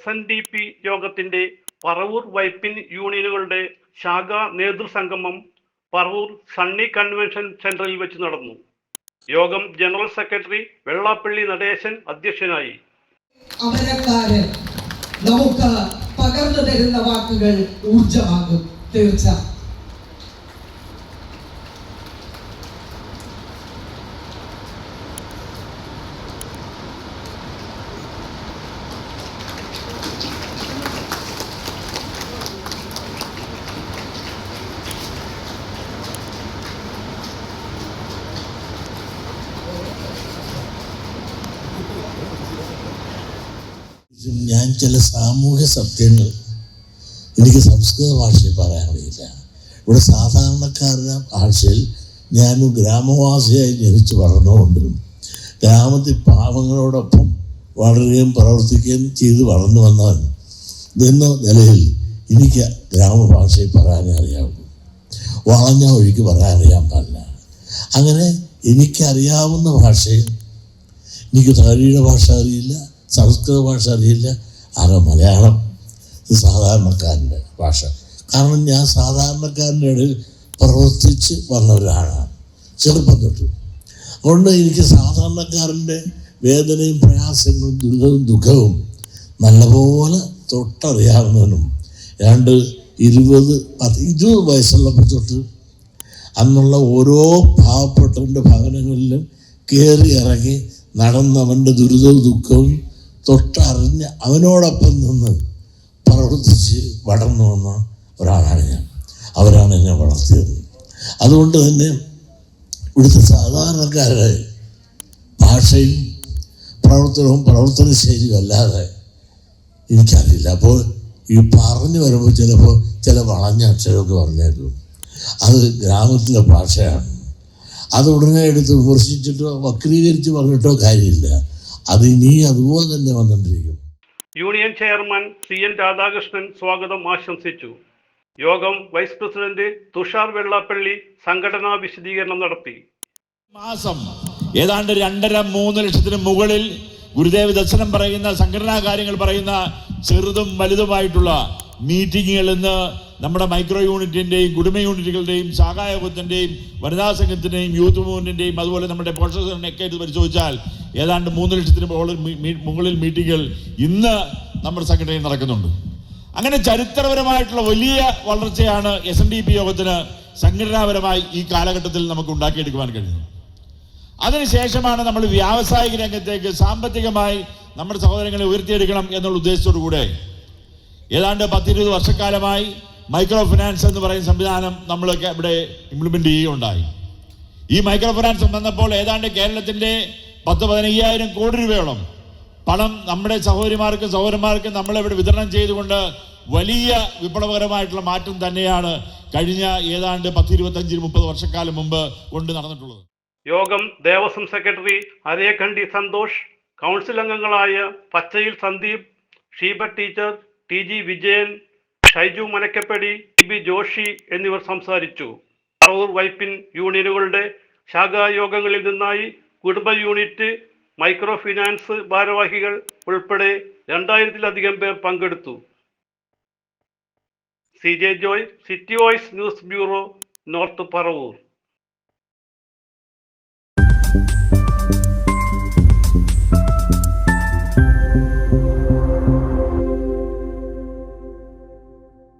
SNDP യോഗത്തിന്റെ പറവൂർ വൈപ്പിൻ യൂണിയനുകളുടെ ശാഖാ നേതൃസംഗമം Paravur Sunny convention സെന്ററിൽ വെച്ച് നടന്നു. യോഗം ജനറൽ സെക്രട്ടറി വെള്ളാപ്പള്ളി നടേശൻ അധ്യക്ഷനായി. അമരക്കാരൻ നമുക്ക് പകർന്നു തരുന്ന വാക്കുകൾ ഊർജമാകും. തീർച്ച ഞാൻ ചില സാമൂഹ്യ സത്യങ്ങൾ എനിക്ക് സംസ്കൃത ഭാഷയിൽ പറയാൻ അറിയില്ല. ഇവിടെ സാധാരണക്കാരുടെ ഭാഷയിൽ ഞാൻ ഗ്രാമവാസിയായി ജനിച്ച് വളർന്നുകൊണ്ട് ഗ്രാമത്തിൽ പാവങ്ങളോടൊപ്പം വളരുകയും പ്രവർത്തിക്കുകയും ചെയ്ത് വളർന്നു വന്നവൻ എന്ന നിലയിൽ എനിക്ക് ഗ്രാമഭാഷയിൽ പറയാനേ അറിയാവുള്ളൂ. വളഞ്ഞ വഴിക്ക് പറയാൻ അറിയാൻ പാടില്ല. അങ്ങനെ എനിക്കറിയാവുന്ന ഭാഷയിൽ എനിക്ക് തമിഴ് ഭാഷ അറിയില്ല, സംസ്കൃത ഭാഷ അറിയില്ല, ആകെ മലയാളം സാധാരണക്കാരൻ്റെ ഭാഷ. കാരണം ഞാൻ സാധാരണക്കാരൻ്റെ ഇടയിൽ പ്രവർത്തിച്ച് വന്ന ഒരാളാണ് ചെറുപ്പം തൊട്ട്. അതുകൊണ്ട് എനിക്ക് സാധാരണക്കാരൻ്റെ വേദനയും പ്രയാസങ്ങളും ദുഃഖവും നല്ലപോലെ തൊട്ടറിയാവുന്നവനും 20 വയസ്സുള്ളപ്പോൾ തൊട്ട് അന്നുള്ള ഓരോ പാവപ്പെട്ടവൻ്റെ ഭവനങ്ങളിലും കയറി ഇറങ്ങി നടന്നവൻ്റെ ദുരിതവും ദുഃഖവും തൊട്ടറിഞ്ഞ് അവനോടൊപ്പം നിന്ന് പ്രവർത്തിച്ച് വളർന്നു വന്ന ഒരാളാണ് ഞാൻ. അവരാണ് എന്നെ വളർത്തിയത്. അതുകൊണ്ട് തന്നെ ഇവിടുത്തെ സാധാരണക്കാരുടെ ഭാഷയും പ്രവർത്തന ശൈലിയും അല്ലാതെ എനിക്കറിയില്ല. അപ്പോൾ ഈ പറഞ്ഞു വരുമ്പോൾ ചിലപ്പോൾ ചില വളഞ്ഞ അക്ഷരമൊക്കെ പറഞ്ഞേക്കും. അത് ഗ്രാമത്തിലെ ഭാഷയാണ്. അത് ഉടനെ എടുത്ത് വിമർശിച്ചിട്ടോ വക്രീകരിച്ച് പറഞ്ഞിട്ടോ കാര്യമില്ല. അത് ഇനി അതുപോലെ തന്നെ വന്നുകൊണ്ടിരിക്കും. യൂണിയൻ ചെയർമാൻ CN രാധാകൃഷ്ണൻ സ്വാഗതം ആശംസിച്ചു. യോഗം വൈസ് പ്രസിഡന്റ് തുഷാർ വെള്ളാപ്പള്ളി സംഘടനാ വിശദീകരണം നടത്തി. മാസം ഏതാണ്ട് 2.5-3 ലക്ഷത്തിന് മുകളിൽ ഗുരുദേവ ദർശനം പറയുന്ന സംഘടനാ കാര്യങ്ങൾ പറയുന്ന ചെറുതും വലുതുമായിട്ടുള്ള മീറ്റിങ്ങുകൾ ഇന്ന് നമ്മുടെ മൈക്രോ യൂണിറ്റിൻ്റെയും കുടുംബ യൂണിറ്റുകളുടെയും ശാഖായോഗത്തിൻ്റെയും വനിതാ സംഘത്തിൻ്റെയും യൂത്ത് മൂവ്മെൻറ്റിൻ്റെയും അതുപോലെ നമ്മുടെ പോഷകസംഘടനയൊക്കെ ആയിട്ട് പരിശോധിച്ചാൽ ഏതാണ്ട് 3 ലക്ഷത്തിന് മുകളിൽ മീറ്റിങ്ങുകൾ ഇന്ന് നമ്മുടെ സംഘടനയിൽ നടക്കുന്നുണ്ട്. അങ്ങനെ ചരിത്രപരമായിട്ടുള്ള വലിയ വളർച്ചയാണ് SNDP യോഗത്തിന് സംഘടനാപരമായി ഈ കാലഘട്ടത്തിൽ നമുക്ക് ഉണ്ടാക്കിയെടുക്കുവാൻ കഴിയുന്നത്. അതിനുശേഷമാണ് നമ്മൾ വ്യാവസായിക രംഗത്തേക്ക് സാമ്പത്തികമായി നമ്മുടെ സഹോദരങ്ങളെ ഉയർത്തിയെടുക്കണം എന്നുള്ള ഉദ്ദേശത്തോടു കൂടെ ഏതാണ്ട് 10-20 വർഷക്കാലമായി മൈക്രോ ഫിനാൻസ് എന്ന് പറയുന്ന സംവിധാനം നമ്മളൊക്കെ ഇവിടെ ഇംപ്ലിമെന്റ് ചെയ്യുകയുണ്ടായി. ഈ മൈക്രോ ഫിനാൻസ് വന്നപ്പോൾ ഏതാണ്ട് കേരളത്തിന്റെ 10-15,000 കോടി രൂപയോളം പണം നമ്മുടെ സഹോദരന്മാർക്കും നമ്മളിവിടെ വിതരണം ചെയ്തുകൊണ്ട് വലിയ വിപ്ലവകരമായിട്ടുള്ള മാറ്റം തന്നെയാണ് കഴിഞ്ഞ ഏതാണ്ട് 10-25-30 വർഷക്കാലം മുമ്പ് കൊണ്ട് നടന്നിട്ടുള്ളത്. യോഗം ദേവസ്വം സെക്രട്ടറി അരേഖണ്ഡി സന്തോഷ്, കൗൺസിൽ അംഗങ്ങളായ Pachayil Sandeep, Sheeba teacher, TG Vijayan, Shaiju Manakkappady, TB Joshi എന്നിവർ സംസാരിച്ചു. പറവൂർ വൈപ്പിൻ യൂണിയനുകളുടെ ശാഖായോഗങ്ങളിൽ നിന്നായി കുടുംബ യൂണിറ്റ്, മൈക്രോ ഫിനാൻസ് ഭാരവാഹികൾ ഉൾപ്പെടെ 2000-ലധികം പേർ പങ്കെടുത്തു. CJ Joy, city voice news bureau, north Paravur.